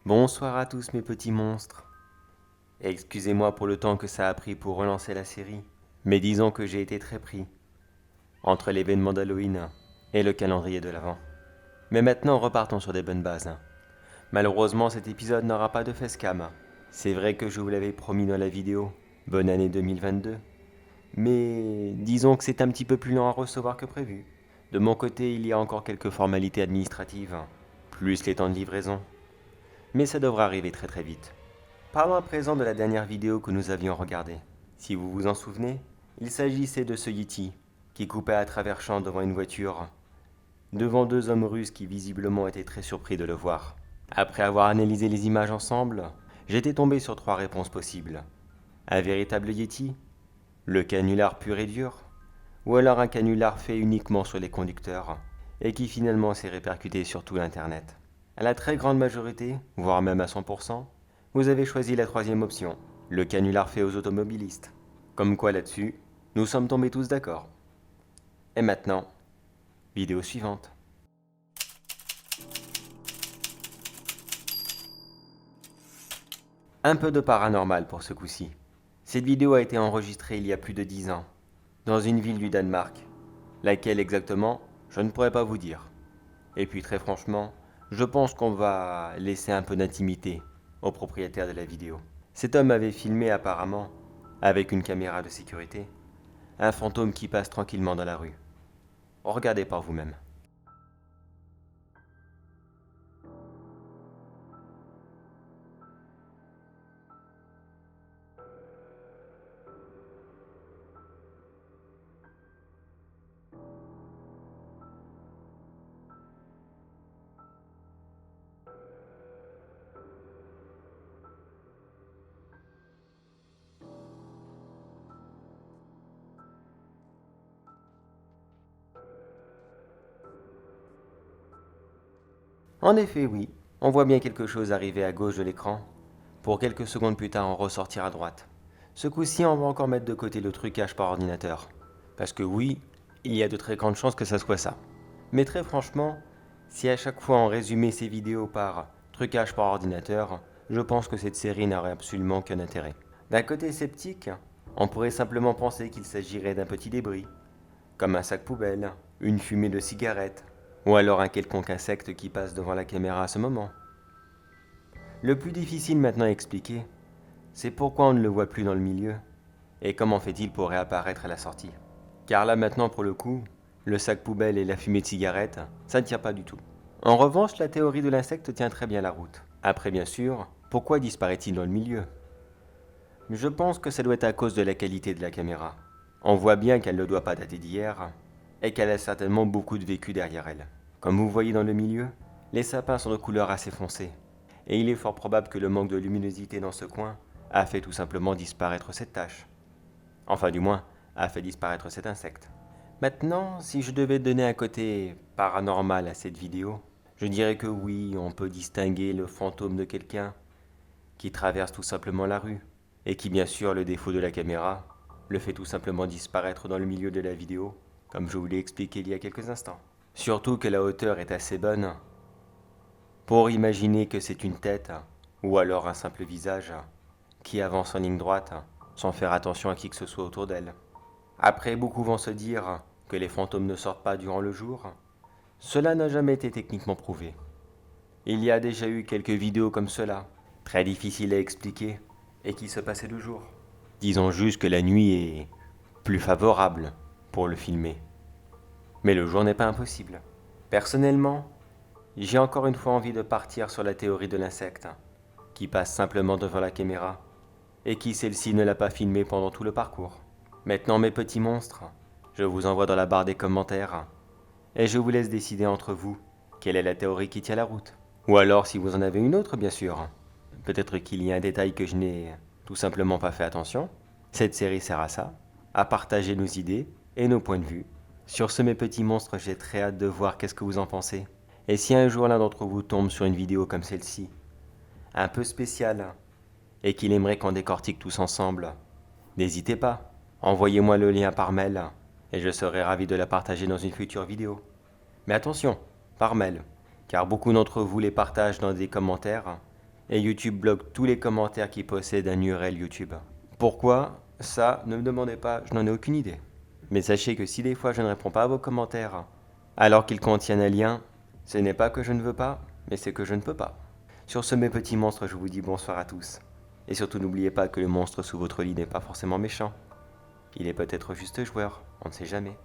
Bonsoir à tous mes petits monstres. Excusez-moi pour le temps que ça a pris pour relancer la série, mais disons que j'ai été très pris, entre l'événement d'Halloween et le calendrier de l'Avent. Mais maintenant repartons sur des bonnes bases. Malheureusement cet épisode n'aura pas de facecam. C'est vrai que je vous l'avais promis dans la vidéo, bonne année 2022. Mais disons que c'est un petit peu plus lent à recevoir que prévu. De mon côté, il y a encore quelques formalités administratives, plus les temps de livraison. Mais ça devrait arriver très très vite. Parlons à présent de la dernière vidéo que nous avions regardée. Si vous vous en souvenez, il s'agissait de ce Yeti qui coupait à travers champs devant une voiture, devant deux hommes russes qui visiblement étaient très surpris de le voir. Après avoir analysé les images ensemble, j'étais tombé sur trois réponses possibles. Un véritable Yeti, le canular pur et dur, ou alors un canular fait uniquement sur les conducteurs et qui finalement s'est répercuté sur tout l'Internet. À la très grande majorité, voire même à 100%, vous avez choisi la troisième option, le canular fait aux automobilistes. Comme quoi là-dessus, nous sommes tombés tous d'accord. Et maintenant, vidéo suivante. Un peu de paranormal pour ce coup-ci. Cette vidéo a été enregistrée il y a plus de 10 ans, dans une ville du Danemark. Laquelle exactement, je ne pourrais pas vous dire. Et puis très franchement, je pense qu'on va laisser un peu d'intimité au propriétaire de la vidéo. Cet homme avait filmé apparemment, avec une caméra de sécurité, un fantôme qui passe tranquillement dans la rue. Regardez par vous-même. En effet, oui, on voit bien quelque chose arriver à gauche de l'écran, pour quelques secondes plus tard en ressortir à droite. Ce coup-ci, on va encore mettre de côté le trucage par ordinateur. Parce que oui, il y a de très grandes chances que ça soit ça. Mais très franchement, si à chaque fois on résumait ces vidéos par trucage par ordinateur, je pense que cette série n'aurait absolument aucun intérêt. D'un côté sceptique, on pourrait simplement penser qu'il s'agirait d'un petit débris, comme un sac poubelle, une fumée de cigarette, ou alors un quelconque insecte qui passe devant la caméra à ce moment. Le plus difficile maintenant à expliquer, c'est pourquoi on ne le voit plus dans le milieu, et comment fait-il pour réapparaître à la sortie. Car là maintenant pour le coup, le sac poubelle et la fumée de cigarette, ça ne tient pas du tout. En revanche, la théorie de l'insecte tient très bien la route. Après bien sûr, pourquoi disparaît-il dans le milieu? Je pense que ça doit être à cause de la qualité de la caméra. On voit bien qu'elle ne doit pas dater d'hier, et qu'elle a certainement beaucoup de vécu derrière elle. Comme vous voyez dans le milieu, les sapins sont de couleur assez foncée, et il est fort probable que le manque de luminosité dans ce coin a fait tout simplement disparaître cette tache. Enfin du moins, a fait disparaître cet insecte. Maintenant, si je devais donner un côté paranormal à cette vidéo, je dirais que oui, on peut distinguer le fantôme de quelqu'un qui traverse tout simplement la rue, et qui bien sûr, le défaut de la caméra, le fait tout simplement disparaître dans le milieu de la vidéo, comme je vous l'ai expliqué il y a quelques instants. Surtout que la hauteur est assez bonne pour imaginer que c'est une tête, ou alors un simple visage, qui avance en ligne droite, sans faire attention à qui que ce soit autour d'elle. Après, beaucoup vont se dire que les fantômes ne sortent pas durant le jour. Cela n'a jamais été techniquement prouvé. Il y a déjà eu quelques vidéos comme cela, très difficiles à expliquer, et qui se passaient le jour. Disons juste que la nuit est plus favorable pour le filmer. Mais le jour n'est pas impossible. Personnellement, j'ai encore une fois envie de partir sur la théorie de l'insecte, qui passe simplement devant la caméra, et qui celle-ci ne l'a pas filmé pendant tout le parcours. Maintenant mes petits monstres, je vous envoie dans la barre des commentaires, et je vous laisse décider entre vous quelle est la théorie qui tient la route. Ou alors si vous en avez une autre bien sûr. Peut-être qu'il y a un détail que je n'ai tout simplement pas fait attention. Cette série sert à ça, à partager nos idées et nos points de vue. Sur ce mes petits monstres, j'ai très hâte de voir qu'est-ce que vous en pensez. Et si un jour l'un d'entre vous tombe sur une vidéo comme celle-ci, un peu spéciale, et qu'il aimerait qu'on décortique tous ensemble, n'hésitez pas, envoyez-moi le lien par mail, et je serai ravi de la partager dans une future vidéo. Mais attention, par mail, car beaucoup d'entre vous les partagent dans des commentaires, et YouTube bloque tous les commentaires qui possèdent un URL YouTube. Pourquoi? Ça, ne me demandez pas, je n'en ai aucune idée. Mais sachez que si des fois je ne réponds pas à vos commentaires, alors qu'ils contiennent un lien, ce n'est pas que je ne veux pas, mais c'est que je ne peux pas. Sur ce, mes petits monstres, je vous dis bonsoir à tous. Et surtout, n'oubliez pas que le monstre sous votre lit n'est pas forcément méchant. Il est peut-être juste joueur, on ne sait jamais.